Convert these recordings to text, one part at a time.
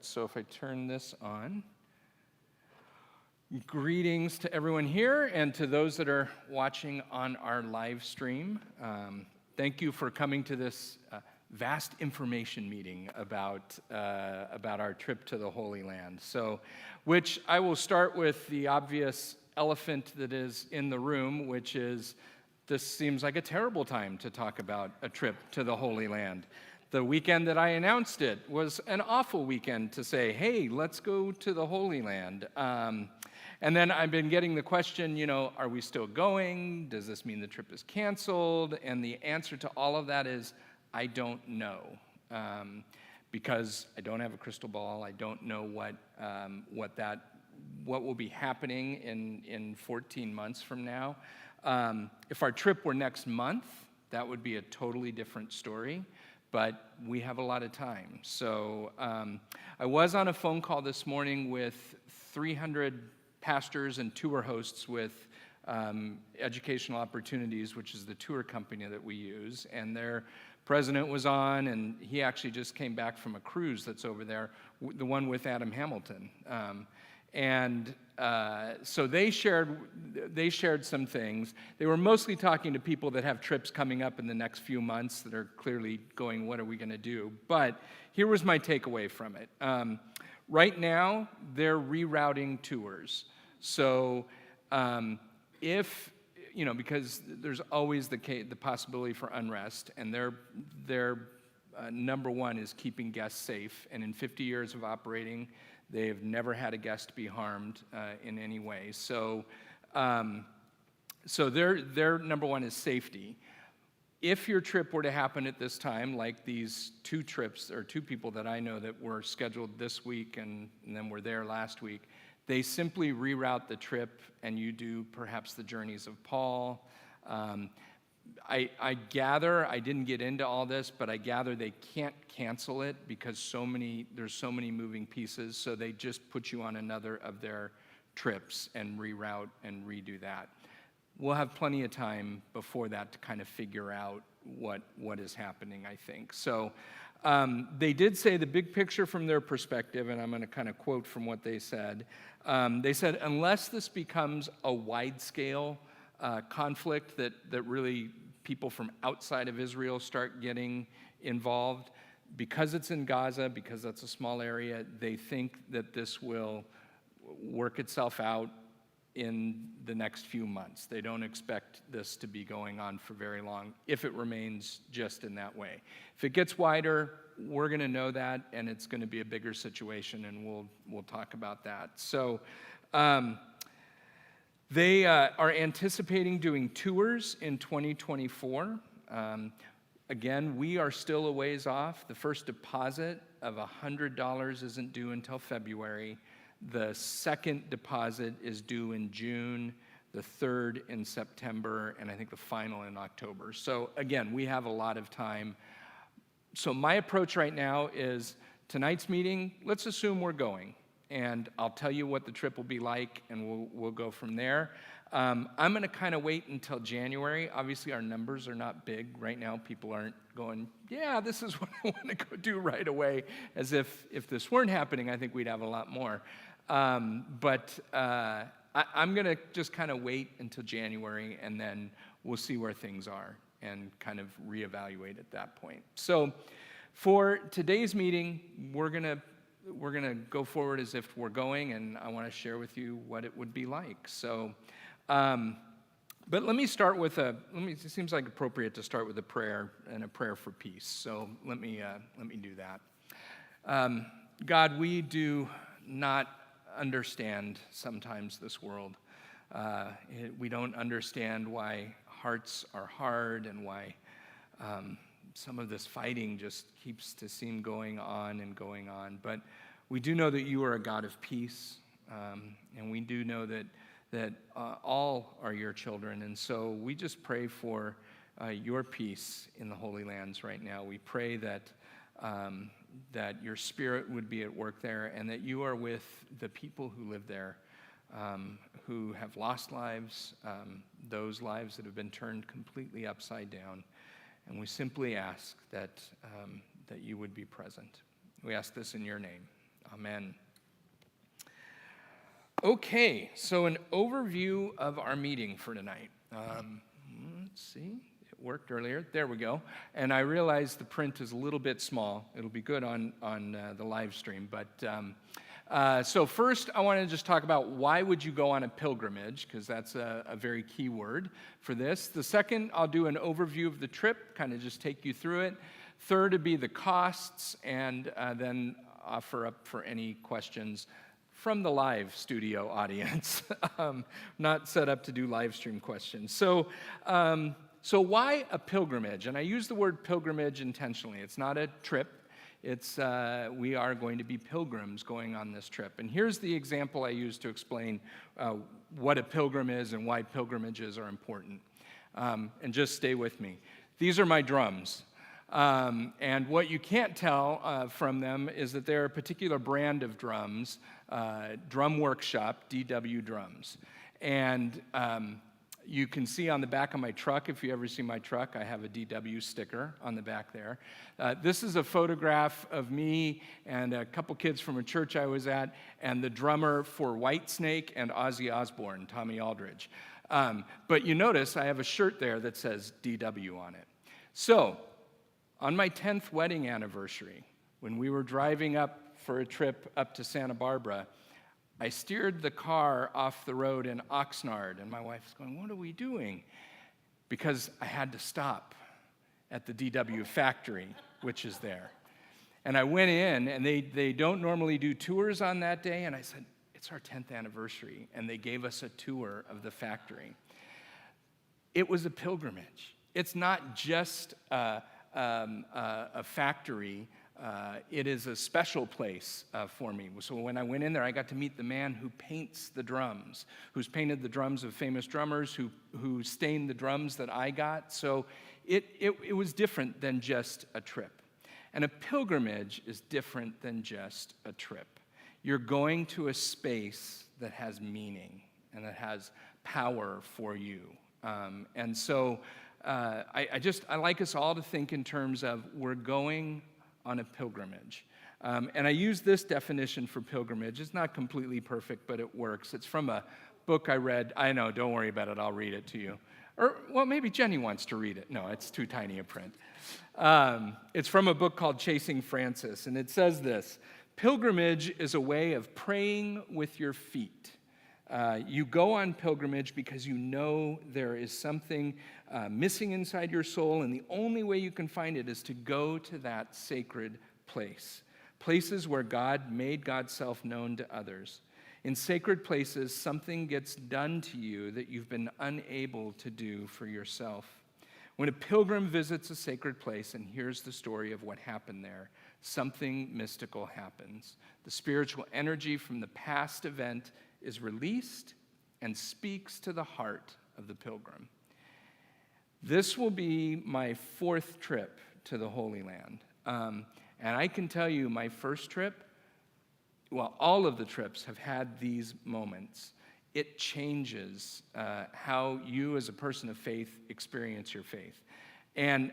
So if I turn this on, greetings to everyone here and to those that are watching on our live stream. Thank you for coming to this vast information meeting about our trip to the Holy Land. So, which I will start with the obvious elephant that is in the room, which is this seems like a terrible time to talk about a trip to the Holy Land. The weekend that I announced it was an awful weekend to say, hey, let's go to the Holy Land. And then I've been getting the question, are we still going? Does this mean the trip is canceled? And the answer to all of that is, I don't know. Because I don't have a crystal ball. I don't know what will be happening in 14 months from now. If our trip were next month, that would be a totally different story. But we have a lot of time. So I was on a phone call this morning with 300 pastors and tour hosts with Educational Opportunities, which is the tour company that we use. And their president was on, and he actually just came back from a cruise that's over there, the one with Adam Hamilton. So they shared some things. They were mostly talking to people that have trips coming up in the next few months that are clearly going, what are we going to do? But here was my takeaway from it. Right now, they're rerouting tours. So because there's always the possibility for unrest, and their number one is keeping guests safe. And in 50 years of operating, they have never had a guest be harmed in any way. So their number one is safety. If your trip were to happen at this time, like these two trips, or two people that I know that were scheduled this week and then were there last week, they simply reroute the trip and you do perhaps the journeys of Paul. I gather, I didn't get into all this, but I gather they can't cancel it because there's so many moving pieces, so they just put you on another of their trips and reroute and redo that. We'll have plenty of time before that to kind of figure out what is happening, I think. So they did say the big picture from their perspective, and I'm going to kind of quote from what they said. They said, unless this becomes a wide-scale conflict that really people from outside of Israel start getting involved, because it's in Gaza, because that's a small area, they think that this will work itself out in the next few months. They don't expect this to be going on for very long if it remains just in that way. If it gets wider, we're going to know that, and it's going to be a bigger situation, and we'll talk about that. So they are anticipating doing tours in 2024. Again, we are still a ways off. The first deposit of $100 isn't due until February. The second deposit is due in June, the third in September, and I think the final in October. So again, we have a lot of time. So my approach right now is tonight's meeting, let's assume we're going. And I'll tell you what the trip will be like, and we'll go from there. I'm going to kind of wait until January. Obviously, our numbers are not big right now. People aren't going, yeah, this is what I want to go do right away. As if this weren't happening, I think we'd have a lot more. But I'm going to just kind of wait until January, and then we'll see where things are and kind of reevaluate at that point. So for today's meeting, we're going to go forward as if we're going, and I want to share with you what it would be like. So, but let me start with it seems like appropriate to start with a prayer and a prayer for peace. So let me do that. God, we do not understand sometimes this world. We don't understand why hearts are hard and why some of this fighting just keeps to seem going on and going on. But we do know that you are a God of peace, and we do know that all are your children. And so we just pray for your peace in the Holy Lands right now. We pray that your Spirit would be at work there, and that you are with the people who live there, who have lost lives, those lives that have been turned completely upside down. And we simply ask that you would be present. We ask this in your name. Amen. Okay, so an overview of our meeting for tonight. Let's see, it worked earlier. There we go. And I realize the print is a little bit small. It'll be good on the live stream. But so first, I want to just talk about why would you go on a pilgrimage, because that's a very key word for this. The second, I'll do an overview of the trip, kind of just take you through it. Third would be the costs, and then offer up for any questions from the live studio audience. Not set up to do live stream questions. So why a pilgrimage? And I use the word pilgrimage intentionally. It's not a trip. It's we are going to be pilgrims going on this trip. And here's the example I use to explain what a pilgrim is and why pilgrimages are important. And just stay with me. These are my drums. And what you can't tell from them is that they're a particular brand of drums, Drum Workshop, DW drums. And you can see on the back of my truck, if you ever see my truck, I have a DW sticker on the back there. This is a photograph of me and a couple kids from a church I was at, and the drummer for Whitesnake and Ozzy Osbourne, Tommy Aldridge. But you notice I have a shirt there that says DW on it. So, on my 10th wedding anniversary, when we were driving up for a trip up to Santa Barbara, I steered the car off the road in Oxnard, and my wife was going, "What are we doing?" Because I had to stop at the DW factory, which is there. And I went in, and they don't normally do tours on that day, and I said, "It's our 10th anniversary," and they gave us a tour of the factory. It was a pilgrimage. It's not just a factory, it is a special place for me. So when I went in there, I got to meet the man who paints the drums, who's painted the drums of famous drummers, who stained the drums that I got. So it was different than just a trip. And a pilgrimage is different than just a trip. You're going to a space that has meaning and that has power for you. And so I like us all to think in terms of we're going on a pilgrimage. And I use this definition for pilgrimage. It's not completely perfect, but it works. It's from a book I read. I know, don't worry about it. I'll read it to you. Or, well, maybe Jenny wants to read it. No, it's too tiny a print. It's from a book called Chasing Francis, and it says this: pilgrimage is a way of praying with your feet. You go on pilgrimage because you know there is something missing inside your soul, and the only way you can find it is to go to that sacred place. Places where God made God's self known to others. In sacred places, something gets done to you that you've been unable to do for yourself. When a pilgrim visits a sacred place and hears the story of what happened there, something mystical happens. The spiritual energy from the past event is released and speaks to the heart of the pilgrim. This will be my 4th trip to the Holy Land. And I can tell you my first trip, well, all of the trips have had these moments. It changes how you as a person of faith experience your faith. And,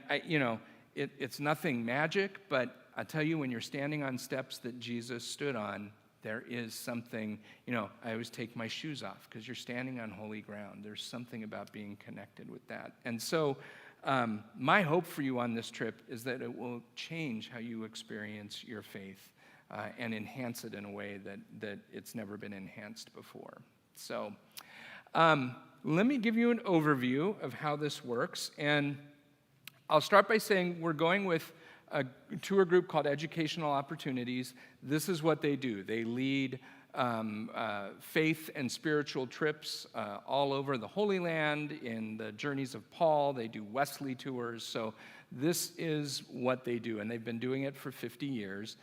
it's nothing magic, but I tell you, when you're standing on steps that Jesus stood on, there is something, I always take my shoes off because you're standing on holy ground. There's something about being connected with that. And so my hope for you on this trip is that it will change how you experience your faith and enhance it in a way that it's never been enhanced before. So let me give you an overview of how this works. And I'll start by saying we're going with a tour group called Educational Opportunities. This is what they do. They lead faith and spiritual trips all over the Holy Land. In the Journeys of Paul, they do Wesley tours. So this is what they do, and they've been doing it for 50 years.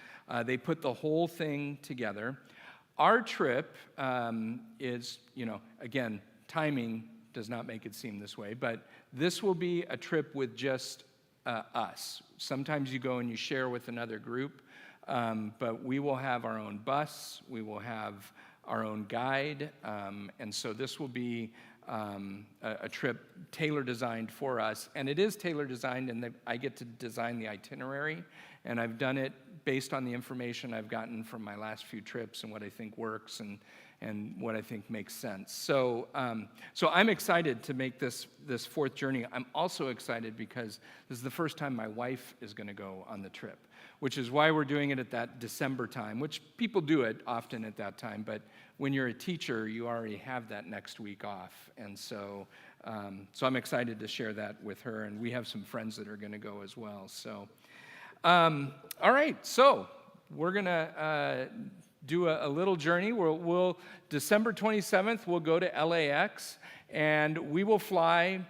They put the whole thing together. Our trip is, again, timing does not make it seem this way, but this will be a trip with just us. Sometimes you go and you share with another group, but we will have our own bus, we will have our own guide, and so this will be a trip tailor-designed for us. And it is tailor-designed in that I get to design the itinerary, and I've done it based on the information I've gotten from my last few trips and what I think works and what I think makes sense. So I'm excited to make this fourth journey. I'm also excited because this is the first time my wife is going to go on the trip, which is why we're doing it at that December time, which people do it often at that time, but when you're a teacher, you already have that next week off. And so I'm excited to share that with her, and we have some friends that are going to go as well. So, all right, so we're going to do a little journey. We'll December 27th, we'll go to LAX, and we will fly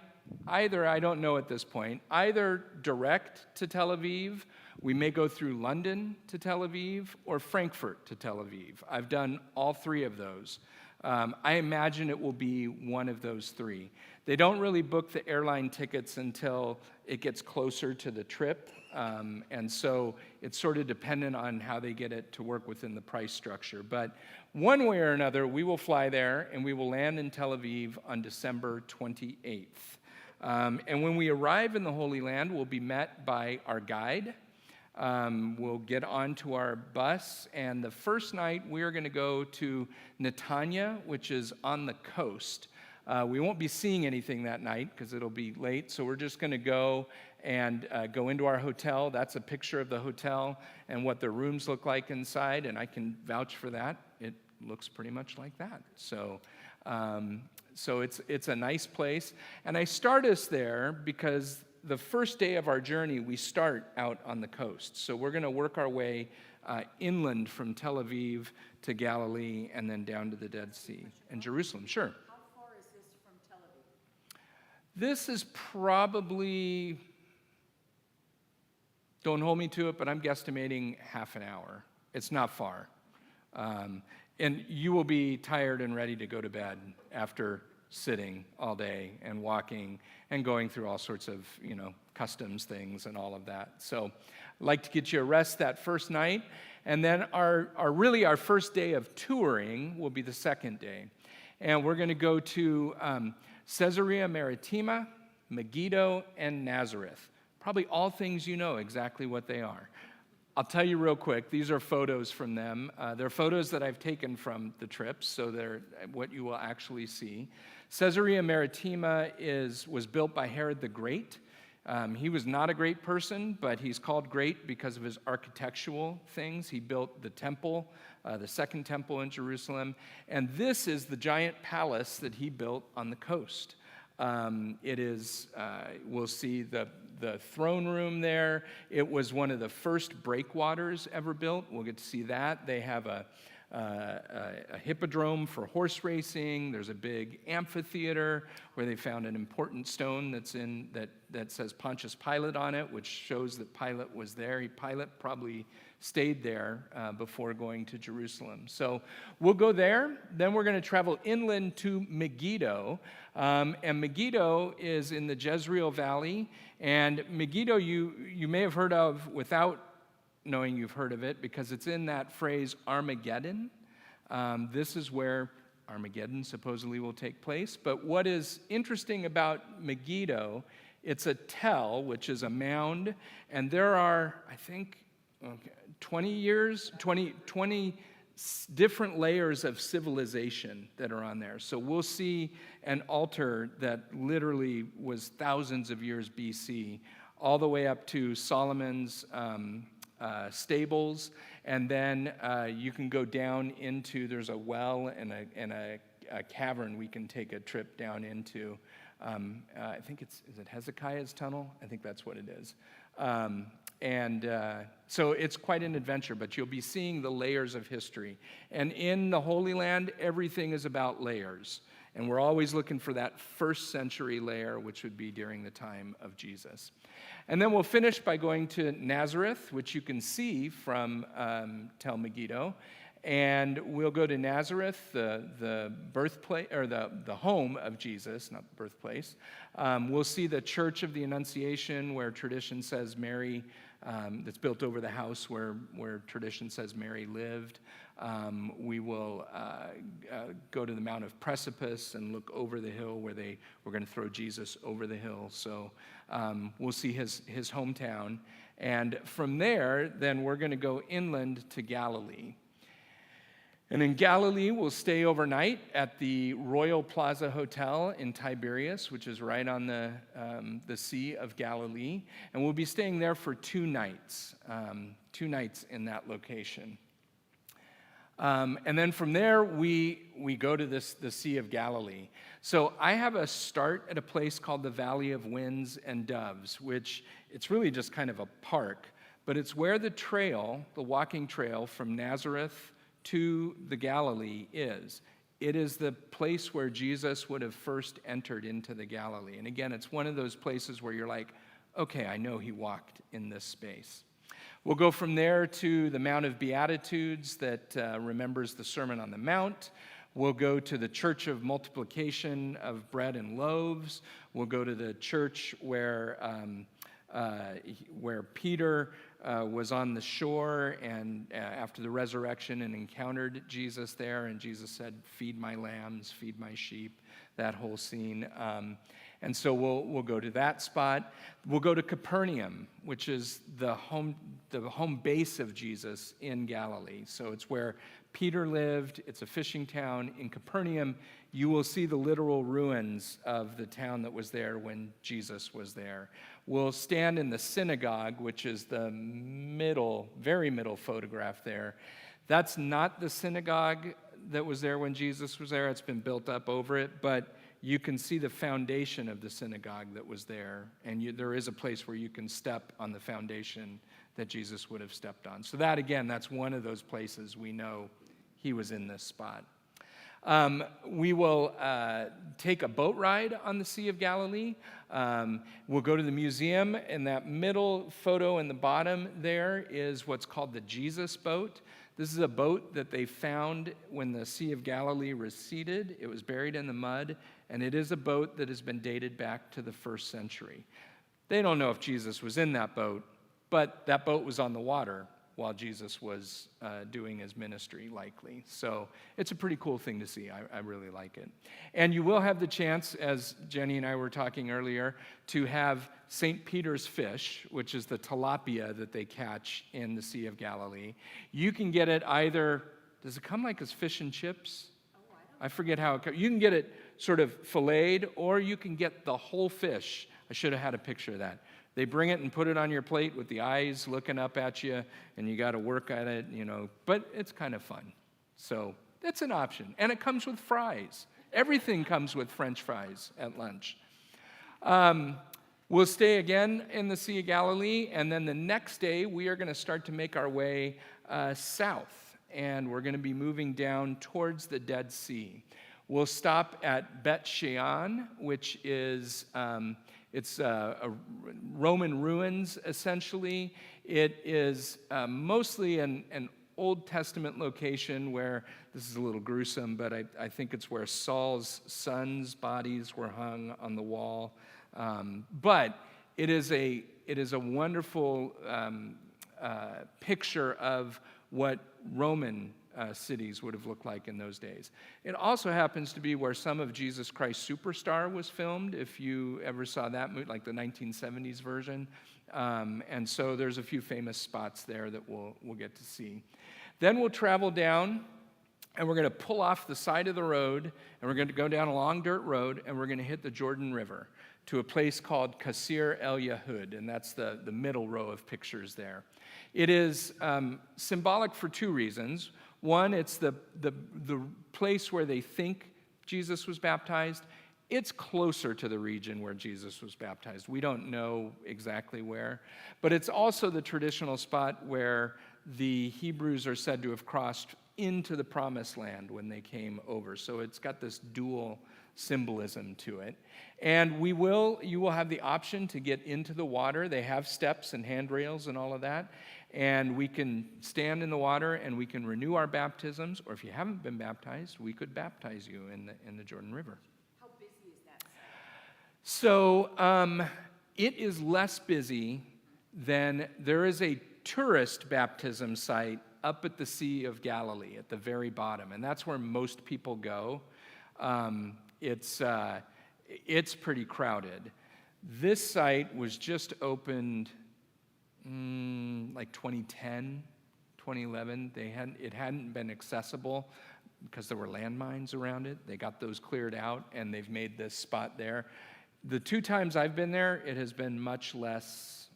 either, I don't know at this point, either direct to Tel Aviv. We may go through London to Tel Aviv or Frankfurt to Tel Aviv. I've done all three of those. I imagine it will be one of those three. They don't really book the airline tickets until it gets closer to the trip, and so it's sort of dependent on how they get it to work within the price structure. But one way or another, we will fly there, and we will land in Tel Aviv on December 28th. And when we arrive in the Holy Land, we'll be met by our guide. We'll get onto our bus, and the first night we are going to go to Netanya, which is on the coast. We won't be seeing anything that night because it'll be late, so we're just going to go and go into our hotel. That's a picture of the hotel and what the rooms look like inside, and I can vouch for that. It looks pretty much like that. So it's a nice place, and I start us there because the first day of our journey, we start out on the coast. So we're going to work our way inland from Tel Aviv to Galilee and then down to the Dead Sea and Jerusalem. Sure. How far is this from Tel Aviv? This is probably, don't hold me to it, but I'm guesstimating half an hour. It's not far. And you will be tired and ready to go to bed after sitting all day and walking and going through all sorts of, customs things and all of that. So I'd like to get you a rest that first night. And then our first day of touring will be the second day. And we're going to go to Caesarea Maritima, Megiddo, and Nazareth. Probably all things you know exactly what they are. I'll tell you real quick, these are photos from them. They're photos that I've taken from the trips, so they're what you will actually see. Caesarea Maritima was built by Herod the Great. He was not a great person, but he's called great because of his architectural things. He built the temple, the second temple in Jerusalem, and this is the giant palace that he built on the coast. We'll see the throne room there. It was one of the first breakwaters ever built. We'll get to see that. They have a hippodrome for horse racing. There's a big amphitheater where they found an important stone that says Pontius Pilate on it, which shows that Pilate was there. Pilate probably stayed there before going to Jerusalem. So we'll go there. Then we're going to travel inland to Megiddo. And Megiddo is in the Jezreel Valley. And Megiddo you may have heard of without knowing you've heard of it, because it's in that phrase Armageddon. This is where Armageddon supposedly will take place. But what is interesting about Megiddo, it's a tell, which is a mound, and there are, I think, 20 different layers of civilization that are on there. So we'll see an altar that literally was thousands of years BC, all the way up to Solomon's stables, and then you can go down into, there's a well and a cavern we can take a trip down into. I think is it Hezekiah's tunnel? I think that's what it is. So it's quite an adventure, but you'll be seeing the layers of history. And in the Holy Land, everything is about layers. And we're always looking for that first century layer, which would be during the time of Jesus. And then we'll finish by going to Nazareth, which you can see from Tel Megiddo. And we'll go to Nazareth, the birthplace, or the home of Jesus, not the birthplace. We'll see the Church of the Annunciation, where tradition says Mary, that's built over the house where tradition says Mary lived. We will go to the Mount of Precipice and look over the hill where we're going to throw Jesus over the hill. So we'll see his hometown. And from there, then we're going to go inland to Galilee. And in Galilee, we'll stay overnight at the Royal Plaza Hotel in Tiberias, which is right on the Sea of Galilee. And we'll be staying there for 2 nights in that location. And then from there, we go to the Sea of Galilee. So I have a start at a place called the Valley of Winds and Doves, which it's really just kind of a park, but it's where the walking trail from Nazareth to the Galilee is. It is the place where Jesus would have first entered into the Galilee. And again, it's one of those places where you're like, okay, I know he walked in this space. We'll go from there to the Mount of Beatitudes that remembers the Sermon on the Mount. We'll go to the Church of Multiplication of Bread and Loaves. We'll go to the church where Peter was on the shore and after the resurrection and encountered Jesus there, and Jesus said, "Feed my lambs, feed my sheep," that whole scene. And so we'll go to that spot. We'll go to Capernaum, which is the home base of Jesus in Galilee. So it's where Peter lived. It's a fishing town. In Capernaum, you will see the literal ruins of the town that was there when Jesus was there. We'll stand in the synagogue, which is the very middle photograph there. That's not the synagogue that was there when Jesus was there. It's been built up over it, but you can see the foundation of the synagogue that was there, and there is a place where you can step on the foundation that Jesus would have stepped on. So that, again, that's one of those places we know he was in this spot. We will take a boat ride on the Sea of Galilee. We'll go to the museum, and that middle photo in the bottom there is what's called the Jesus boat. This is a boat that they found when the Sea of Galilee receded. It was buried in the mud, and it is a boat that has been dated back to the 1st century. They don't know if Jesus was in that boat, but that boat was on the water while Jesus was doing his ministry, likely. So it's a pretty cool thing to see. I really like it. And you will have the chance, as Jenny and I were talking earlier, to have St. Peter's fish, which is the tilapia that they catch in the Sea of Galilee. You can get it either, does it come like as fish and chips? I forget how it comes. You can get it sort of filleted, or you can get the whole fish. I should have had a picture of that. They bring it and put it on your plate with the eyes looking up at you, and you got to work at it, but it's kind of fun. So that's an option. And it comes with fries. Everything comes with French fries at lunch. We'll stay again in the Sea of Galilee, and then the next day we are going to start to make our way south, and we're going to be moving down towards the Dead Sea. We'll stop at Bet Shean, which is it's a Roman ruins, essentially. It is mostly an Old Testament location where, this is a little gruesome, but I think it's where Saul's sons' bodies were hung on the wall. But it is a wonderful picture of what Roman cities would have looked like in those days. It also happens to be where some of Jesus Christ Superstar was filmed, if you ever saw that movie, like the 1970s version. And so there's a few famous spots there that we'll get to see. Then we'll travel down, and we're going to pull off the side of the road, and we're going to go down a long dirt road, and we're going to hit the Jordan River to a place called Qasr El Yahud, and that's the middle row of pictures there. It is symbolic for 2 reasons. One, it's the place where they think Jesus was baptized. It's closer to the region where Jesus was baptized. We don't know exactly where, but it's also the traditional spot where the Hebrews are said to have crossed into the promised land when they came over. So it's got this dual symbolism to it. And you will have the option to get into the water. They have steps and handrails and all of that. And we can stand in the water and we can renew our baptisms, or if you haven't been baptized, we could baptize you in the Jordan River. How busy is that site? So it is less busy than, there is a tourist baptism site up at the Sea of Galilee at the very bottom, and that's where most people go. It's pretty crowded. This site was just opened like 2010, 2011. It hadn't been accessible because there were landmines around it. They got those cleared out, and they've made this spot there. The 2 times I've been there, it has been much less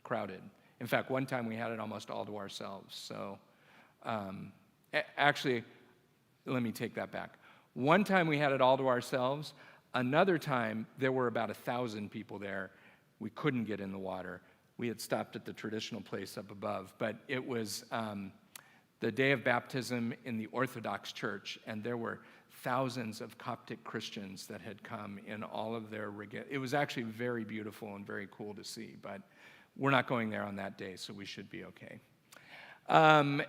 crowded. In fact, one time we had it almost all to ourselves. So actually, let me take that back. One time we had it all to ourselves. Another time, there were about 1,000 people there. We couldn't get in the water. We had stopped at the traditional place up above, but it was the day of baptism in the Orthodox Church, and there were thousands of Coptic Christians that had come in all of their it was actually very beautiful and very cool to see, but we're not going there on that day, so we should be okay.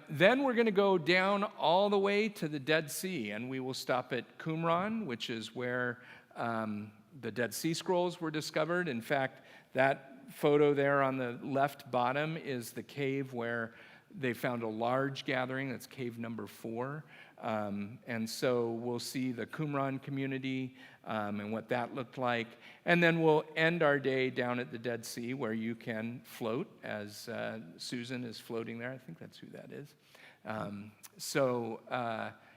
Then we're going to go down all the way to the Dead Sea, and we will stop at Qumran, which is where the Dead Sea Scrolls were discovered. In fact, that photo there on the left bottom is the cave where they found a large gathering. That's cave number 4. And so we'll see the Qumran community and what that looked like. And then we'll end our day down at the Dead Sea, where you can float, as Susan is floating there. I think that's who that is. So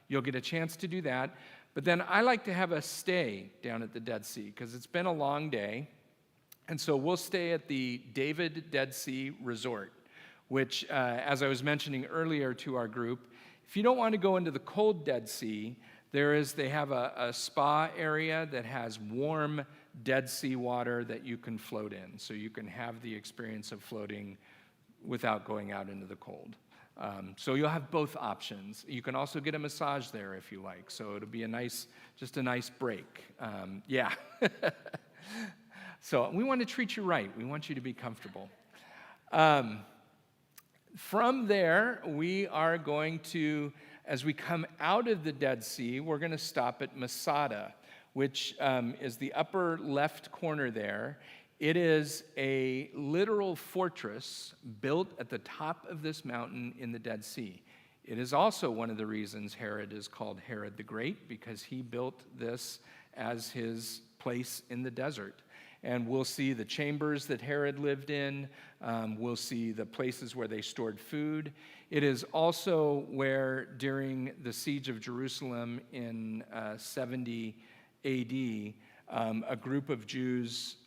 you'll get a chance to do that. But then I like to have a stay down at the Dead Sea, because it's been a long day. And so we'll stay at the David Dead Sea Resort, which, as I was mentioning earlier to our group, if you don't want to go into the cold Dead Sea, they have a spa area that has warm Dead Sea water that you can float in. So you can have the experience of floating without going out into the cold. So you'll have both options. You can also get a massage there if you like. So it'll be just a nice break. Yeah. So we want to treat you right. We want you to be comfortable. From there, we are going to, as we come out of the Dead Sea, we're going to stop at Masada, which is the upper left corner there. It is a literal fortress built at the top of this mountain in the Dead Sea. It is also one of the reasons Herod is called Herod the Great, because he built this as his place in the desert. And we'll see the chambers that Herod lived in. We'll see the places where they stored food. It is also where, during the siege of Jerusalem in 70 AD, a group of Jews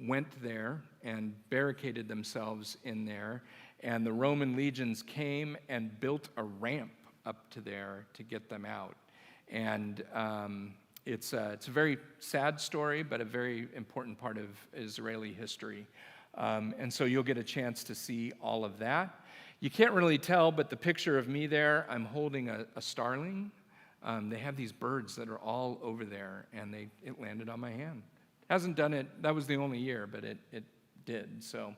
went there and barricaded themselves in there. And the Roman legions came and built a ramp up to there to get them out. And it's a very sad story, but a very important part of Israeli history. And so you'll get a chance to see all of that. You can't really tell, but the picture of me there, I'm holding a starling. They have these birds that are all over there, and it landed on my hand. Hasn't done it, that was the only year, but it did. So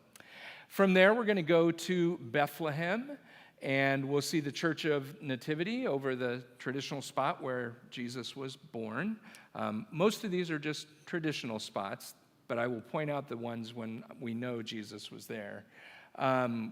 from there, we're going to go to Bethlehem. And we'll see the Church of Nativity over the traditional spot where Jesus was born. Most of these are just traditional spots, but I will point out the ones when we know Jesus was there.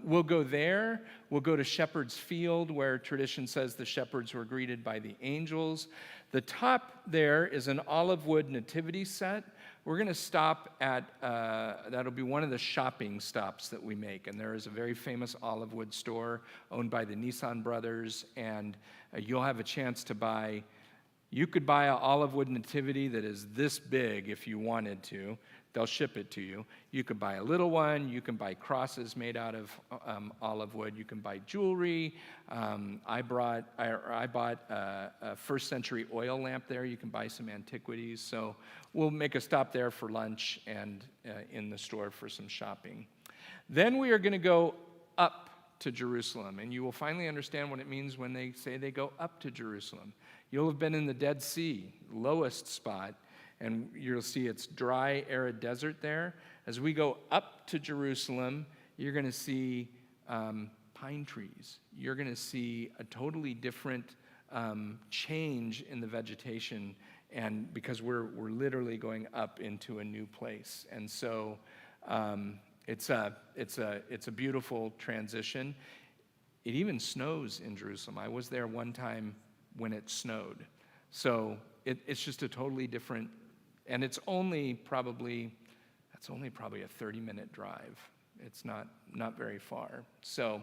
We'll go there. We'll go to Shepherd's Field, where tradition says the shepherds were greeted by the angels. The top there is an olive wood nativity set. We're going to stop at, that'll be one of the shopping stops that we make. And there is a very famous olive wood store owned by the Nissan brothers. And you'll have a chance to you could buy an olive wood nativity that is this big if you wanted to. They'll ship it to you. You could buy a little one. You can buy crosses made out of olive wood. You can buy jewelry. I bought a first century oil lamp there. You can buy some antiquities. So we'll make a stop there for lunch and in the store for some shopping. Then we are going to go up to Jerusalem, and you will finally understand what it means when they say they go up to Jerusalem. You'll have been in the Dead Sea, lowest spot, and you'll see it's dry, arid desert there. As we go up to Jerusalem, you're going to see pine trees. You're going to see a totally different change in the vegetation, and because we're literally going up into a new place. And so it's a beautiful transition. It even snows in Jerusalem. I was there one time when it snowed. So it's just a totally different. And it's only probably a 30-minute drive. It's not very far. So,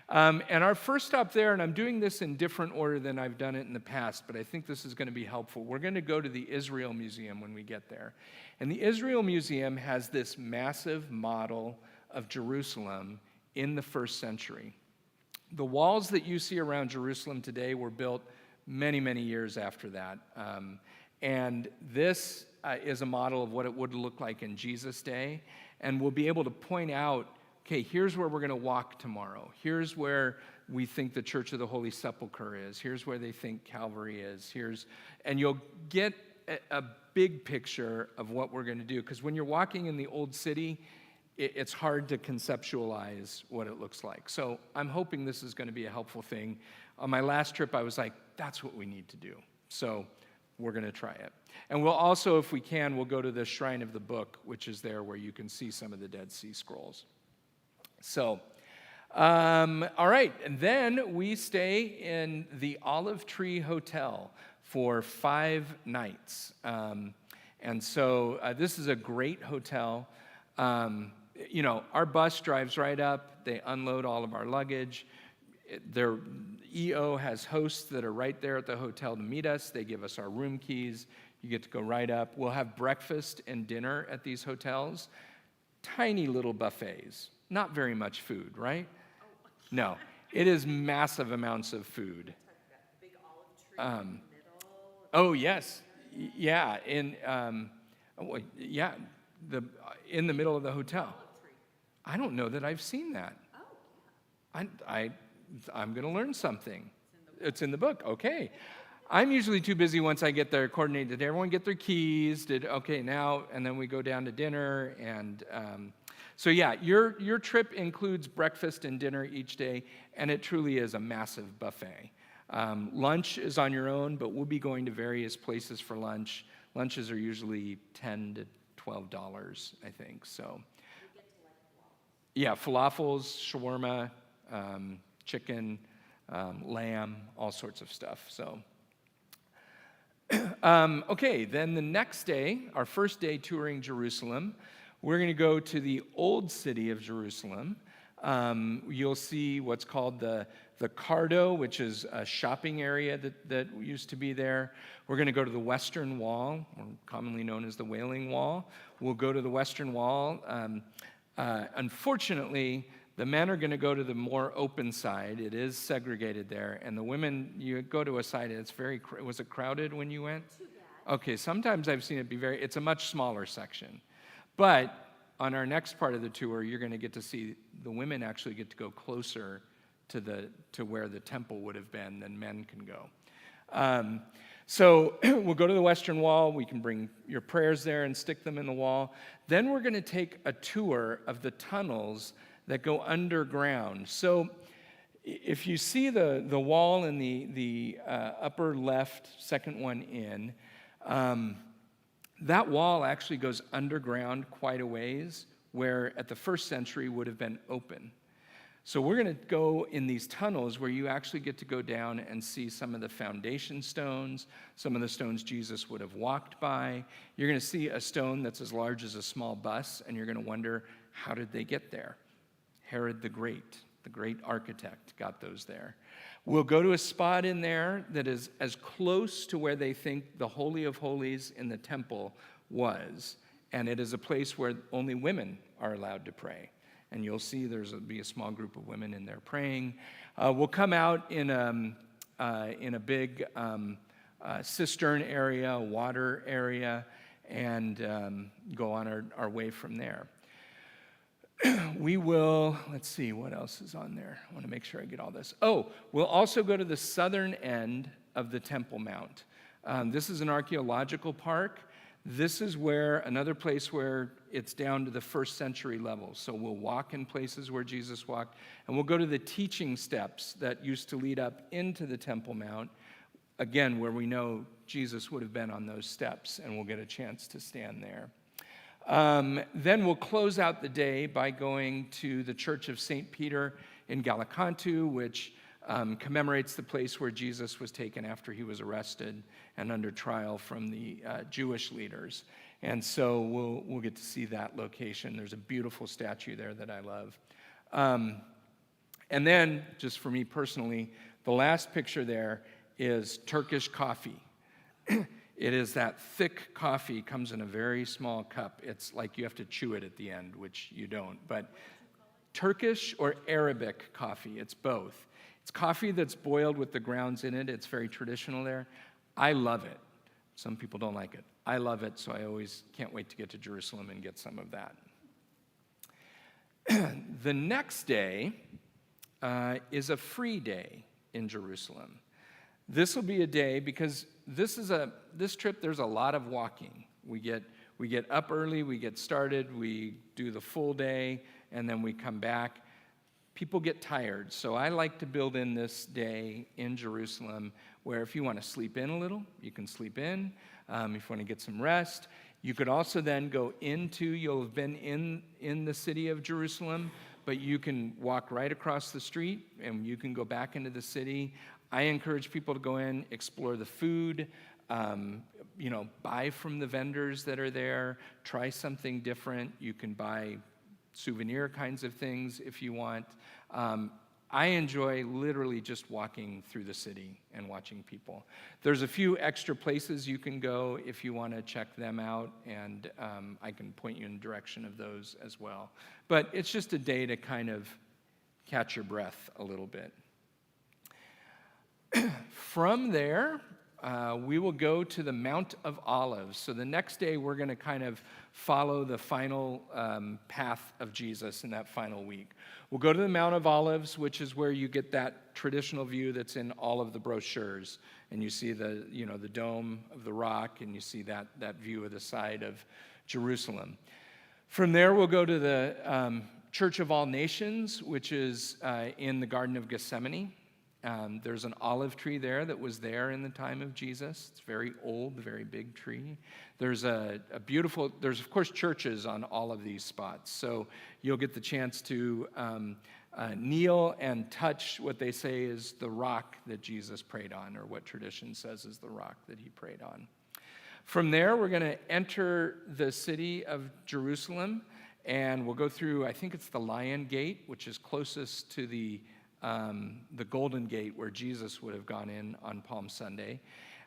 and our first stop there, and I'm doing this in different order than I've done it in the past, but I think this is going to be helpful. We're going to go to the Israel Museum when we get there. And the Israel Museum has this massive model of Jerusalem in the first century. The walls that you see around Jerusalem today were built many, many years after that. And this is a model of what it would look like in Jesus' day. And we'll be able to point out, okay, here's where we're going to walk tomorrow. Here's where we think the Church of the Holy Sepulchre is. Here's where they think Calvary is. And you'll get a big picture of what we're going to do. Because when you're walking in the old city, it's hard to conceptualize what it looks like. So I'm hoping this is going to be a helpful thing. On my last trip, I was like, that's what we need to do. So we're going to try it. And we'll also, if we can, we'll go to the Shrine of the Book, which is there where you can see some of the Dead Sea Scrolls. So, all right. And then we stay in the Olive Tree Hotel for 5 nights. And so this is a great hotel. Our bus drives right up. They unload all of our luggage. Their EO has hosts that are right there at the hotel to meet us. They give us our room keys. You get to go right up. We'll have breakfast and dinner at these hotels. Tiny little buffets. Not very much food, right? No. It is massive amounts of food. Big olive tree in the middle. Oh, yes. Yeah. In the middle of the hotel. I don't know that I've seen that. Oh, yeah. I'm going to learn something. It's in the book. Okay. I'm usually too busy once I get there coordinated. Did everyone get their keys? And then we go down to dinner. And so yeah, your trip includes breakfast and dinner each day, and it truly is a massive buffet. Lunch is on your own, but we'll be going to various places for lunch. Lunches are usually $10 to $12, I think. So, yeah, falafels, shawarma, chicken, lamb, all sorts of stuff. So, okay, then the next day, our first day touring Jerusalem, we're going to go to the old city of Jerusalem. You'll see what's called the Cardo, which is a shopping area that used to be there. We're going to go to the Western Wall, or commonly known as the Wailing Wall. We'll go to the Western Wall. Unfortunately, the men are going to go to the more open side. It is segregated there. And the women, you go to a side, and was it crowded when you went? Too bad. Okay, sometimes I've seen it be it's a much smaller section. But on our next part of the tour, you're going to get to see the women actually get to go closer to where the temple would have been than men can go. So we'll go to the Western Wall. We can bring your prayers there and stick them in the wall. Then we're going to take a tour of the tunnels that go underground. So if you see the wall in the upper left, second one in, that wall actually goes underground quite a ways, where at the first century would have been open. So we're going to go in these tunnels where you actually get to go down and see some of the foundation stones, some of the stones Jesus would have walked by. You're going to see a stone that's as large as a small bus, and you're going to wonder, how did they get there? Herod the great architect, got those there. We'll go to a spot in there that is as close to where they think the Holy of Holies in the temple was, and it is a place where only women are allowed to pray. And you'll see there'll be a small group of women in there praying. We'll come out in a big cistern area, water area, and go on our way from there. We will, let's see, what else is on there? I want to make sure I get all this. Oh, we'll also go to the southern end of the Temple Mount. This is an archaeological park. This is another place where it's down to the first century level. So we'll walk in places where Jesus walked, and we'll go to the teaching steps that used to lead up into the Temple Mount, again, where we know Jesus would have been on those steps, and we'll get a chance to stand there. Then we'll close out the day by going to the Church of St. Peter in Gallicantu, which commemorates the place where Jesus was taken after he was arrested and under trial from the Jewish leaders. And so we'll get to see that location. There's a beautiful statue there that I love. And then, just for me personally, the last picture there is Turkish coffee. It is that thick coffee, comes in a very small cup. It's like you have to chew it at the end, which you don't. But Turkish or Arabic coffee, it's both. It's coffee that's boiled with the grounds in it. It's very traditional there. I love it. Some people don't like it. I love it, so I always can't wait to get to Jerusalem and get some of that. The next day is a free day in Jerusalem. This will be a day, because this trip, there's a lot of walking. We get up early, we get started, we do the full day, and then we come back. People get tired, so I like to build in this day in Jerusalem where if you want to sleep in a little, you can sleep in. If you want to get some rest, you could also then go you'll have been in the city of Jerusalem, but you can walk right across the street and you can go back into the city. I encourage people to go in, explore the food, buy from the vendors that are there, try something different. You can buy souvenir kinds of things if you want. I enjoy literally just walking through the city and watching people. There's a few extra places you can go if you want to check them out, and I can point you in the direction of those as well. But it's just a day to kind of catch your breath a little bit. From there, we will go to the Mount of Olives. So the next day, we're going to kind of follow the final path of Jesus in that final week. We'll go to the Mount of Olives, which is where you get that traditional view that's in all of the brochures. And you see the dome of the rock, and you see that view of the side of Jerusalem. From there, we'll go to the Church of All Nations, which is in the Garden of Gethsemane. There's an olive tree there that was there in the time of Jesus. It's very old, a very big tree. There's there's of course churches on all of these spots. So you'll get the chance to kneel and touch what they say is the rock that Jesus prayed on, or what tradition says is the rock that he prayed on. From there, we're going to enter the city of Jerusalem, and we'll go through, I think it's the Lion Gate, which is closest to the Golden Gate where Jesus would have gone in on Palm Sunday.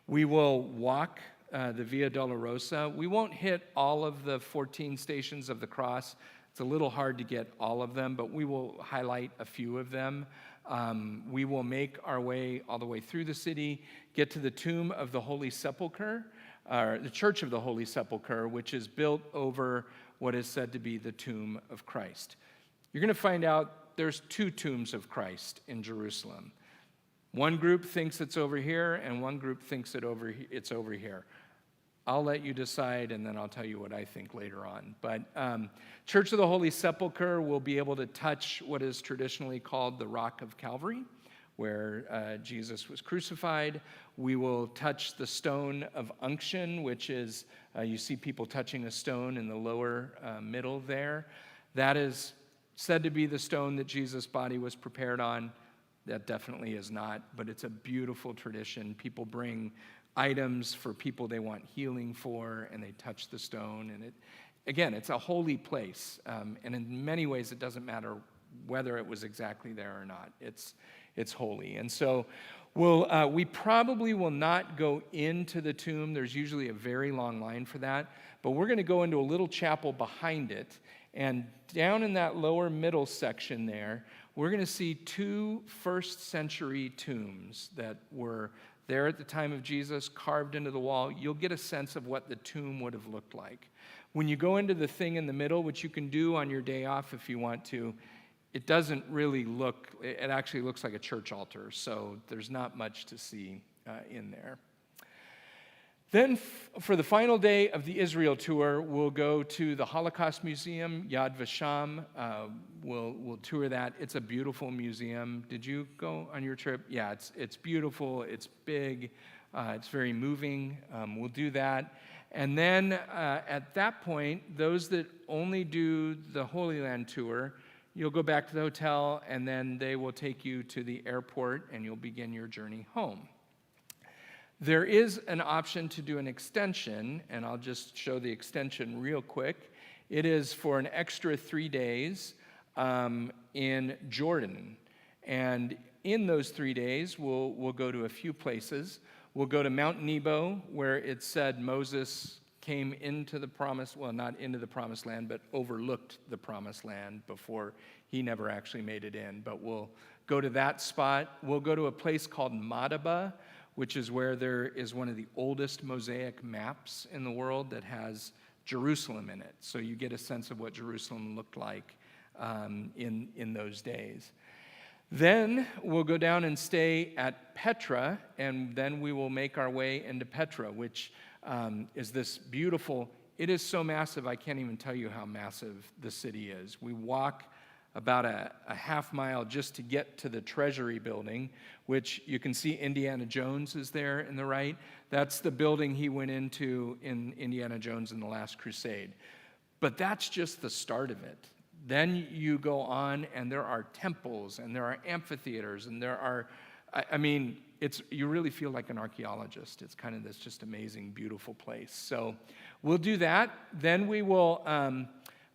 We will walk the Via Dolorosa. We won't hit all of the 14 stations of the cross. It's a little hard to get all of them, but we will highlight a few of them. We will make our way all the way through the city, get to the tomb of the Holy Sepulchre, or the Church of the Holy Sepulchre, which is built over what is said to be the tomb of Christ. You're going to find out there's two tombs of Christ in Jerusalem. One group thinks it's over here, and one group thinks it's over here. I'll let you decide, and then I'll tell you what I think later on. But Church of the Holy Sepulchre will be able to touch what is traditionally called the Rock of Calvary, where Jesus was crucified. We will touch the stone of unction, which is, you see people touching a stone in the lower middle there. That is said to be the stone that Jesus' body was prepared on. That definitely is not, but it's a beautiful tradition. People bring items for people they want healing for, and they touch the stone. And it's a holy place. And in many ways, it doesn't matter whether it was exactly there or not. It's holy. And so we probably will not go into the tomb. There's usually a very long line for that. But we're going to go into a little chapel behind it. And down in that lower middle section there, we're going to see two first-century tombs that were there at the time of Jesus, carved into the wall. You'll get a sense of what the tomb would have looked like. When you go into the thing in the middle, which you can do on your day off if you want to, it doesn't really look, it actually looks like a church altar, so there's not much to see in there. Then for the final day of the Israel tour, we'll go to the Holocaust Museum, Yad Vashem. We'll tour that. It's a beautiful museum. Did you go on your trip? Yeah, it's beautiful. It's big. It's very moving. We'll do that. And then at that point, those that only do the Holy Land tour, you'll go back to the hotel, and then they will take you to the airport, and you'll begin your journey home. There is an option to do an extension, and I'll just show the extension real quick. It is for an extra 3 days in Jordan. And in those 3 days, we'll go to a few places. We'll go to Mount Nebo, where it said Moses came into the promised, well, not into the promised land, but overlooked the promised land before he never actually made it in. But we'll go to that spot. We'll go to a place called Madaba, which is where there is one of the oldest mosaic maps in the world that has Jerusalem in it. So you get a sense of what Jerusalem looked like in those days. Then we'll go down and stay at Petra, and then we will make our way into Petra, which is this beautiful, it is so massive, I can't even tell you how massive the city is. We walk about a half mile just to get to the Treasury building, which you can see Indiana Jones is there in the right. That's the building he went into in Indiana Jones in the Last Crusade. But that's just the start of it. Then you go on, and there are temples, and there are amphitheaters, and there are, I mean, you really feel like an archaeologist. It's kind of this just amazing, beautiful place. So we'll do that. Then we will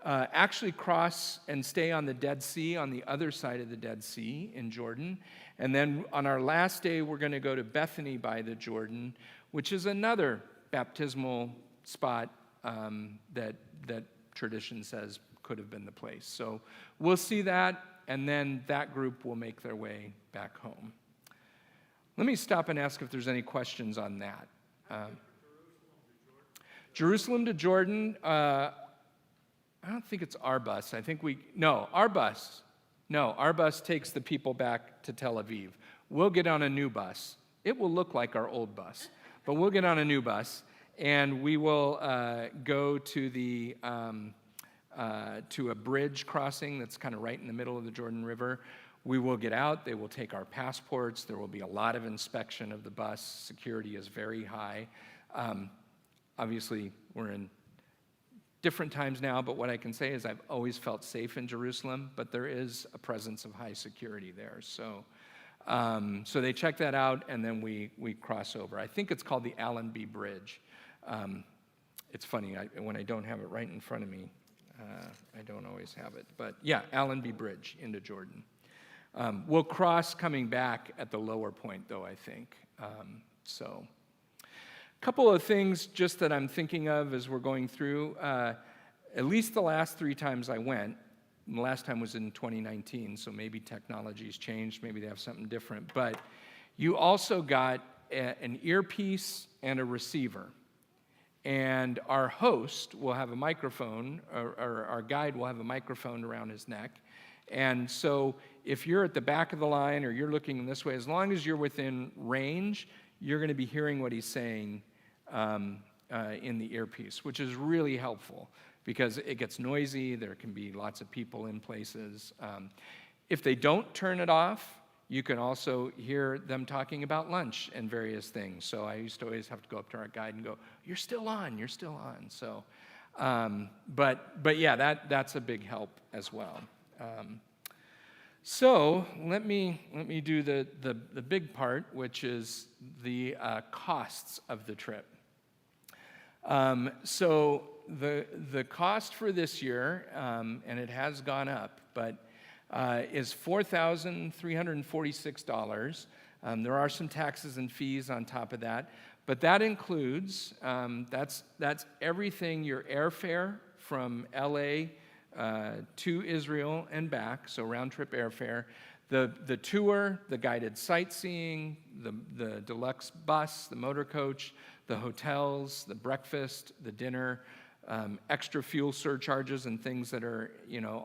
actually cross and stay on the Dead Sea, on the other side of the Dead Sea in Jordan. And then on our last day, we're going to go to Bethany by the Jordan, which is another baptismal spot that tradition says could have been the place. So we'll see that, and then that group will make their way back home. Let me stop and ask if there's any questions on that. Jerusalem to Jordan, I don't think it's our bus. Our bus takes the people back to Tel Aviv. We'll get on a new bus. It will look like our old bus, but we'll get on a new bus, and we will go to to a bridge crossing that's kind of right in the middle of the Jordan River. We will get out. They will take our passports. There will be a lot of inspection of the bus. Security is very high. Obviously, we're in different times now, but what I can say is I've always felt safe in Jerusalem, but there is a presence of high security there. So they check that out, and then we cross over. I think it's called the Allenby Bridge. It's funny, when I don't have it right in front of me, I don't always have it. But yeah, Allenby Bridge into Jordan. We'll cross coming back at the lower point, though, I think. So a couple of things just that I'm thinking of as we're going through. At least the last 3 times I went, the last time was in 2019, so maybe technology's changed, maybe they have something different. But you also got an earpiece and a receiver. And our host will have a microphone, or our guide will have a microphone around his neck. And so if you're at the back of the line or you're looking this way, as long as you're within range, you're going to be hearing what he's saying in the earpiece, which is really helpful because it gets noisy. There can be lots of people in places. If they don't turn it off, you can also hear them talking about lunch and various things. So I used to always have to go up to our guide and go, "You're still on, you're still on." So, but yeah, that's a big help as well. So let me do the big part, which is the costs of the trip. So the cost for this year, and it has gone up, but is $4,346. There are some taxes and fees on top of that, but that includes, that's everything, your airfare from LA to Israel and back, so round-trip airfare, the tour, the guided sightseeing, the deluxe bus, the motor coach, the hotels, the breakfast, the dinner, extra fuel surcharges and things that are,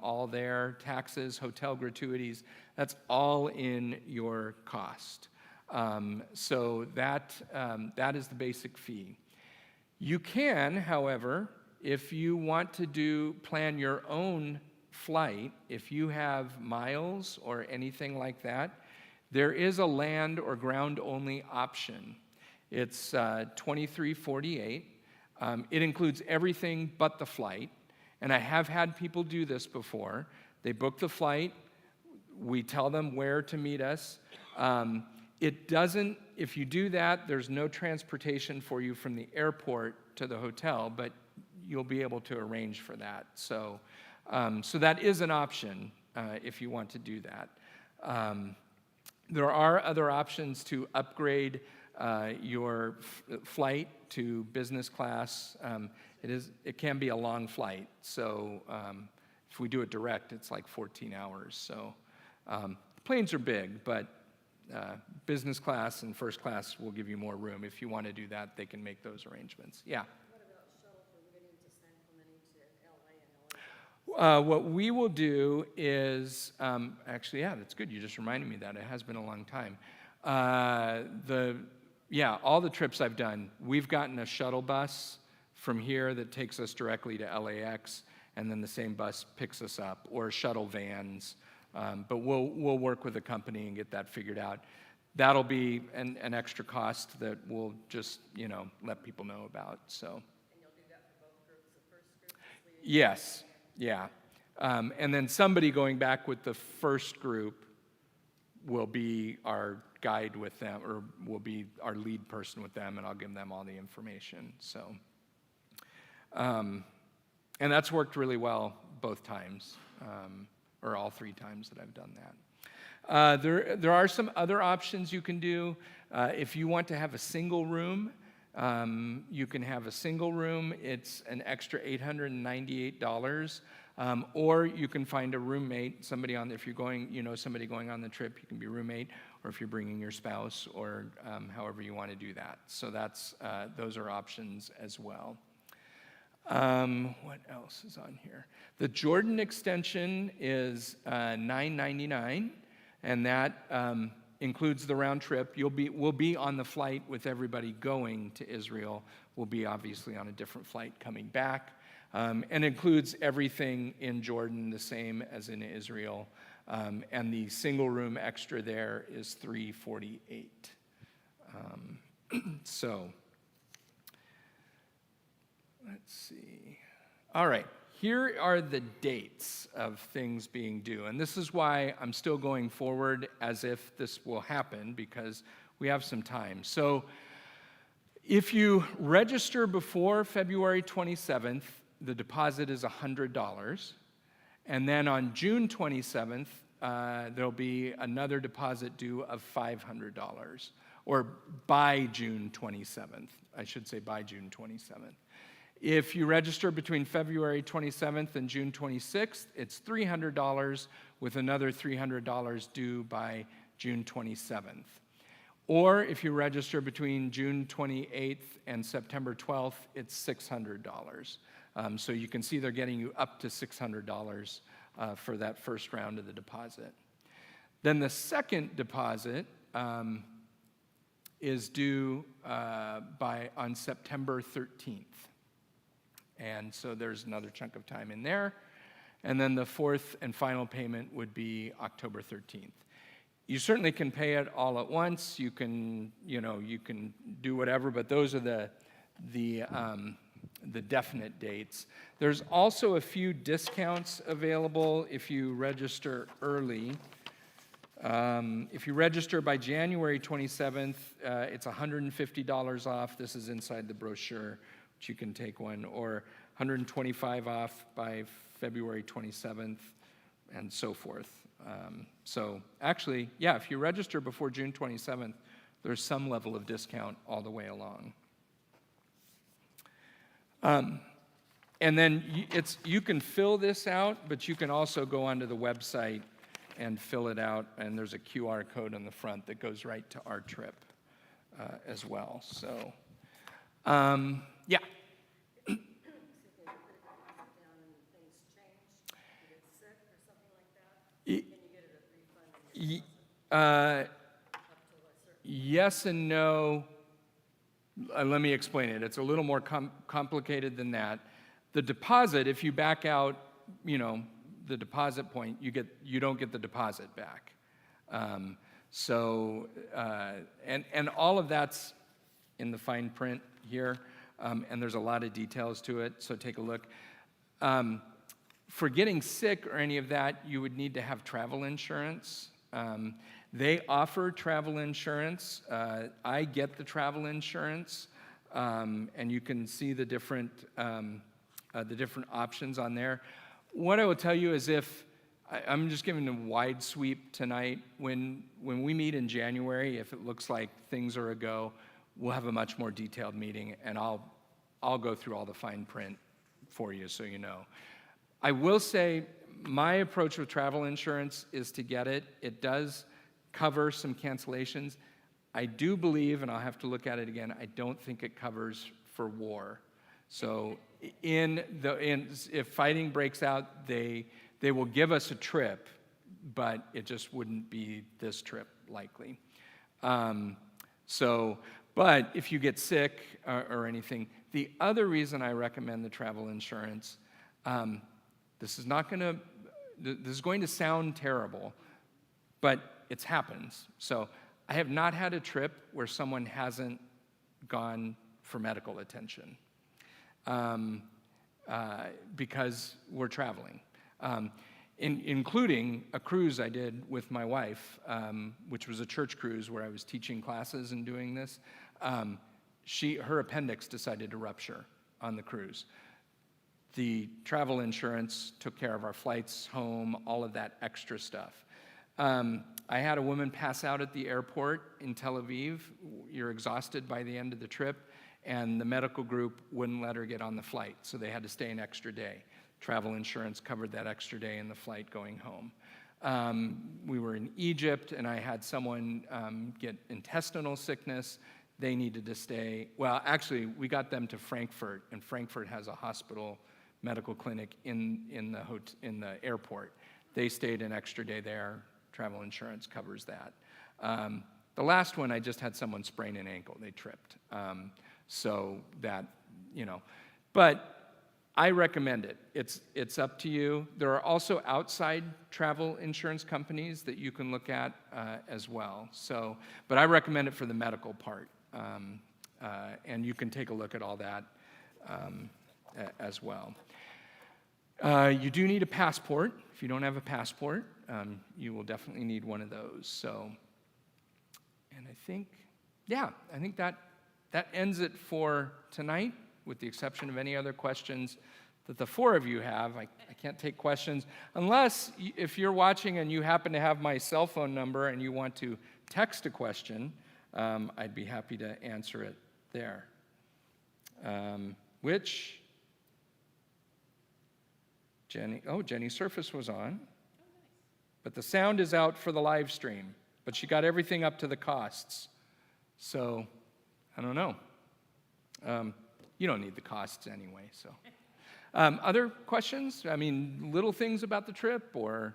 all there, taxes, hotel gratuities, that's all in your cost. So that is the basic fee. You can, however, if you want to plan your own flight, if you have miles or anything like that, there is a land or ground-only option. It's $23.48. It includes everything but the flight, and I have had people do this before. They book the flight. We tell them where to meet us. It If you do that, there's no transportation for you from the airport to the hotel, but you'll be able to arrange for that. So that is an option if you want to do that. There are other options to upgrade your flight to business class. It can be a long flight, so if we do it direct, it's like 14 hours. So planes are big, but business class and first class will give you more room. If you want to do that, they can make those arrangements. Yeah. What about shuttle from Whittier to San Clemente to LA and LA? What we will do is, actually, yeah, that's good. You just reminded me that. It has been a long time. All the trips I've done, we've gotten a shuttle bus from here that takes us directly to LAX, and then the same bus picks us up, or shuttle vans. But we'll work with the company and get that figured out. That'll be an extra cost that we'll just, let people know about, so. And you'll do that for both groups, the first group is leaving? Yes, yeah. And then somebody going back with the first group will be our guide with them, or will be our lead person with them, and I'll give them all the information, so. And that's worked really well both times, or all 3 times that I've done that. There are some other options you can do. If you want to have a single room, you can have a single room. It's an extra $898. Or you can find a roommate, somebody if you're going, somebody going on the trip, you can be a roommate, or if you're bringing your spouse, or however you want to do that. So those are options as well. What else is on here? The Jordan extension is $999, and that includes the round trip. We'll be on the flight with everybody going to Israel. We'll be obviously on a different flight coming back, and includes everything in Jordan the same as in Israel. And the single room extra there is $348. So. Let's see. All right, here are the dates of things being due. And this is why I'm still going forward as if this will happen, because we have some time. So if you register before February 27th, the deposit is $100. And then on June 27th, there'll be another deposit due of $500. Or by June 27th. I should say by June 27th. If you register between February 27th and June 26th, it's $300 with another $300 due by June 27th. Or if you register between June 28th and September 12th, it's $600. So you can see they're getting you up to $600 for that first round of the deposit. Then the second deposit is due on September 13th. And so there's another chunk of time in there. And then the fourth and final payment would be October 13th. You certainly can pay it all at once. You can do whatever, but those are the definite dates. There's also a few discounts available if you register early. If you register by January 27th, it's $150 off. This is inside the brochure. You can take one, or $125 off by February 27th, and so forth. So actually, yeah, if you register before June 27th, there's some level of discount all the way along. And then you can fill this out, but you can also go onto the website and fill it out, and there's a QR code on the front that goes right to our trip as well. So. Yeah. Excuse me, you put a deposit down and things change, you get sick or something like that, can you get a refund on your deposit up to a certain? Yes and no. Let me explain it. It's a little more complicated than that. The deposit, if you back out, the deposit point, you don't get the deposit back. And all of that's in the fine print here, and there's a lot of details to it, so take a look. For getting sick or any of that, you would need to have travel insurance. They offer travel insurance. I get the travel insurance, and you can see the different options on there. What I will tell you is I'm just giving a wide sweep tonight. When we meet in January, if it looks like things are a go, we'll have a much more detailed meeting, and I'll go through all the fine print for you so you know. I will say my approach with travel insurance is to get it. It does cover some cancellations. I do believe, and I'll have to look at it again, I don't think it covers for war. So if fighting breaks out, they will give us a trip, but it just wouldn't be this trip likely. But if you get sick or anything, the other reason I recommend the travel insurance, this is going to sound terrible, but it happens. So I have not had a trip where someone hasn't gone for medical attention because we're traveling. Including a cruise I did with my wife, which was a church cruise where I was teaching classes and doing this. Her appendix decided to rupture on the cruise. The travel insurance took care of our flights home, all of that extra stuff. I had a woman pass out at the airport in Tel Aviv. You're exhausted by the end of the trip, and the medical group wouldn't let her get on the flight, so they had to stay an extra day. Travel insurance covered that extra day in the flight going home. We were in Egypt, and I had someone get intestinal sickness. They needed to stay. Well, actually, we got them to Frankfurt, and Frankfurt has a hospital medical clinic in the airport. They stayed an extra day there. Travel insurance covers that. The last one, I just had someone sprain an ankle. They tripped. So that, but I recommend it. It's up to you. There are also outside travel insurance companies that you can look at as well. So, but I recommend it for the medical part. And you can take a look at all that as well. You do need a passport. If you don't have a passport, you will definitely need one of those. So, and I think that ends it for tonight, with the exception of any other questions that the four of you have. I can't take questions unless if you're watching and you happen to have my cell phone number and you want to text a question, I'd be happy to answer it there. Jenny Surface was on, but the sound is out for the live stream, but she got everything up to the costs. So, I don't know. You don't need the costs anyway, so. Other questions? I mean, little things about the trip or?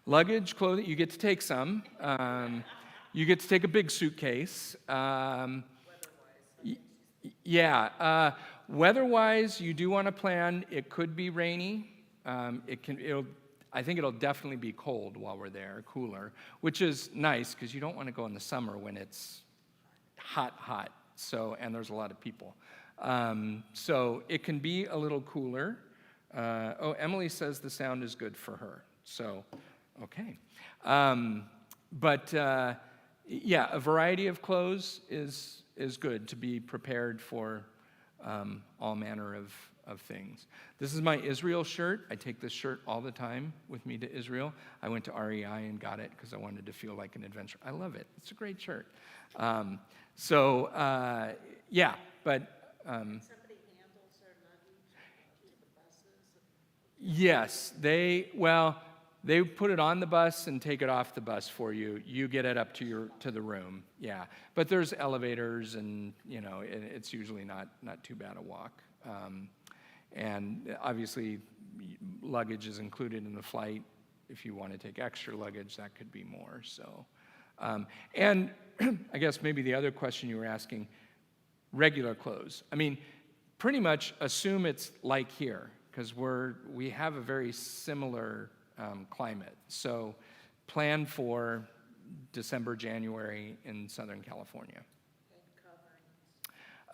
Luggage, clothing, you get to take some. You get to take a big suitcase. Weather-wise, you do want to plan. It could be rainy. I think it'll definitely be cold while we're there, cooler, which is nice because you don't want to go in the summer when it's hot. So, and there's a lot of people. So it can be a little cooler. Emily says the sound is good for her. So, okay. A variety of clothes is good to be prepared for all manner of things. This is my Israel shirt. I take this shirt all the time with me to Israel. I went to REI and got it because I wanted to feel like an adventure. I love it. It's a great shirt. Somebody handles their luggage to the buses? Yes, they put it on the bus and take it off the bus for you. You get it up to the room. Yeah, but there's elevators, and it's usually not too bad a walk. And obviously, luggage is included in the flight. If you want to take extra luggage, that could be more. So, and I guess maybe the other question you were asking, regular clothes. I mean, pretty much assume it's like here, because we have a very similar climate. So plan for December, January in Southern California.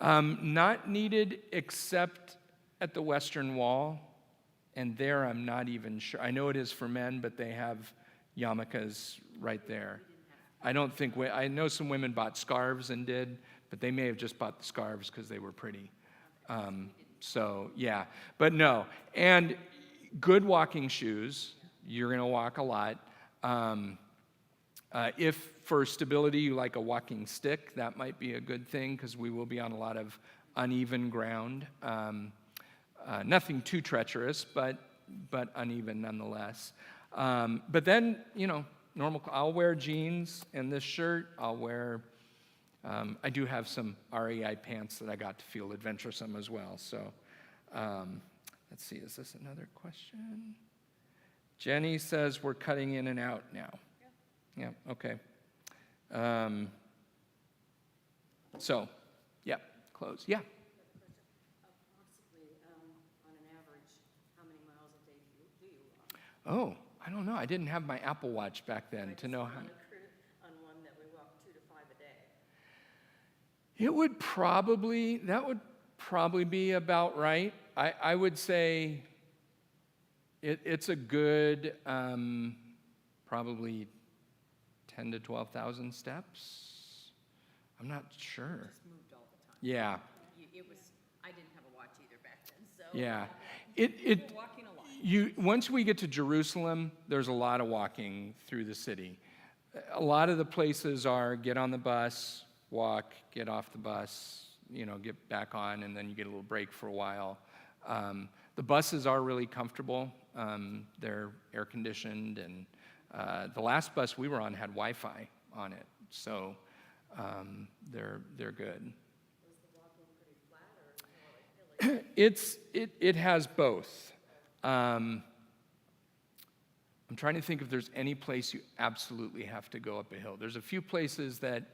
And coverings? Not needed except at the Western Wall. And there, I'm not even sure. I know it is for men, but they have yarmulkes right there. I don't think, I know some women bought scarves and did, but they may have just bought the scarves because they were pretty. So, yeah. But no. And good walking shoes. You're going to walk a lot. If for stability you like a walking stick, that might be a good thing because we will be on a lot of uneven ground. Nothing too treacherous, but uneven nonetheless. But then, normal. I'll wear jeans and this shirt. I'll wear. I do have some REI pants that I got to feel adventuresome as well. So, let's see. Is this another question? Jenny says we're cutting in and out now. Yeah. Okay. So, yeah. Close. Yeah. Approximately, on an average, how many miles a day do you walk? Oh, I don't know. I didn't have my Apple Watch back then to know how. On one that we walk 2 to 5 a day. That would probably be about right. I would say it's a good, probably 10 to 12,000 steps. I'm not sure. Just moved all the time. Yeah. I didn't have a watch either back then, so. Yeah. We're walking a lot. Once we get to Jerusalem, there's a lot of walking through the city. A lot of the places are get on the bus, walk, get off the bus, get back on, and then you get a little break for a while. The buses are really comfortable. They're air conditioned, and the last bus we were on had Wi-Fi on it, so they're good. Was the walking pretty flat or more like hilly? It has both. I'm trying to think if there's any place you absolutely have to go up a hill. There's a few places that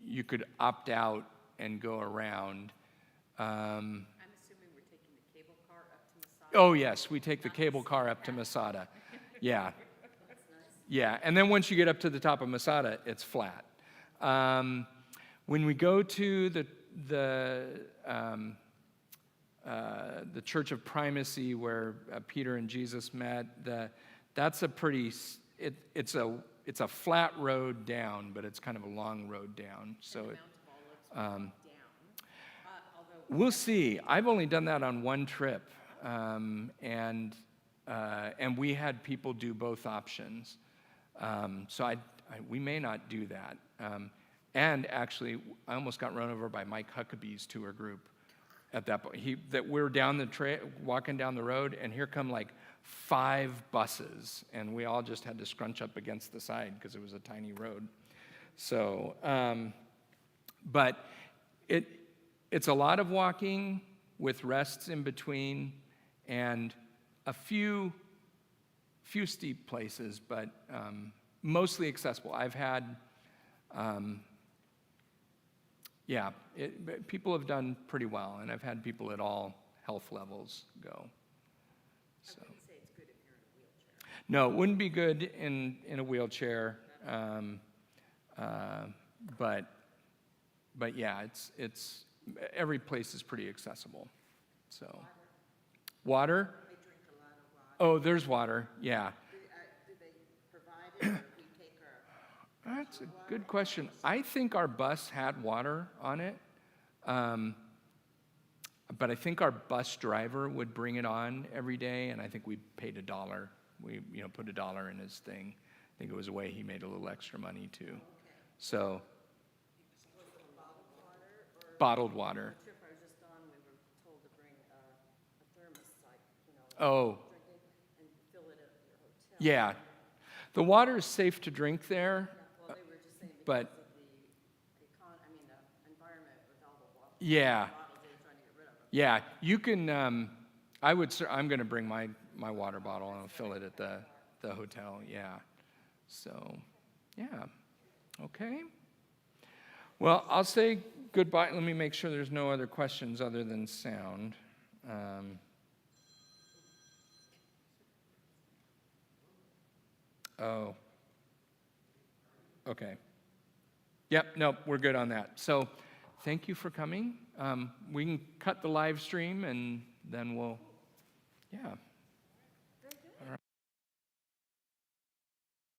you could opt out and go around. I'm assuming we're taking the cable car up to Masada. Oh yes, we take the cable car up to Masada. Yeah. That's nice. Yeah, and then once you get up to the top of Masada, it's flat. When we go to the Church of Primacy, where Peter and Jesus met, that's a pretty. It's a flat road down, but it's kind of a long road down. So And the Mount of Olives down. Although we'll see. I've only done that on one trip, and we had people do both options. So we may not do that. And actually, I almost got run over by Mike Huckabee's tour group at that point. We're down walking down the road, and here come like 5 buses, and we all just had to scrunch up against the side because it was a tiny road. So, but it's a lot of walking with rests in between, and a few steep places, but mostly accessible. I've had, people have done pretty well, and I've had people at all health levels go. So. I wouldn't say it's good if you're in a wheelchair. No, it wouldn't be good in a wheelchair, but yeah, it's every place is pretty accessible. So, water? They drink a lot of water. Oh, there's water. Yeah. Do they provide it, or we take our? That's a good question. I think our bus had water on it, but I think our bus driver would bring it on every day, and I think we paid $1. We put $1 in his thing. I think it was a way he made a little extra money too. So, Was it bottled water or? bottled water. The trip I was just on, we were told to bring a thermos, like, Oh, drinking, and fill it at your hotel. yeah. The water is safe to drink there. Well, they were just saying But- because of the environment with all the water. Yeah. Bottles, they were trying to get rid of them. Yeah, you can. I'm going to bring my water bottle and I'll fill it at the hotel. Yeah. So, yeah. Okay. Well, I'll say goodbye. Let me make sure there's no other questions other than sound. Oh. Okay. Yep. Nope. We're good on that. So, thank you for coming. We can cut the live stream and then we'll, yeah.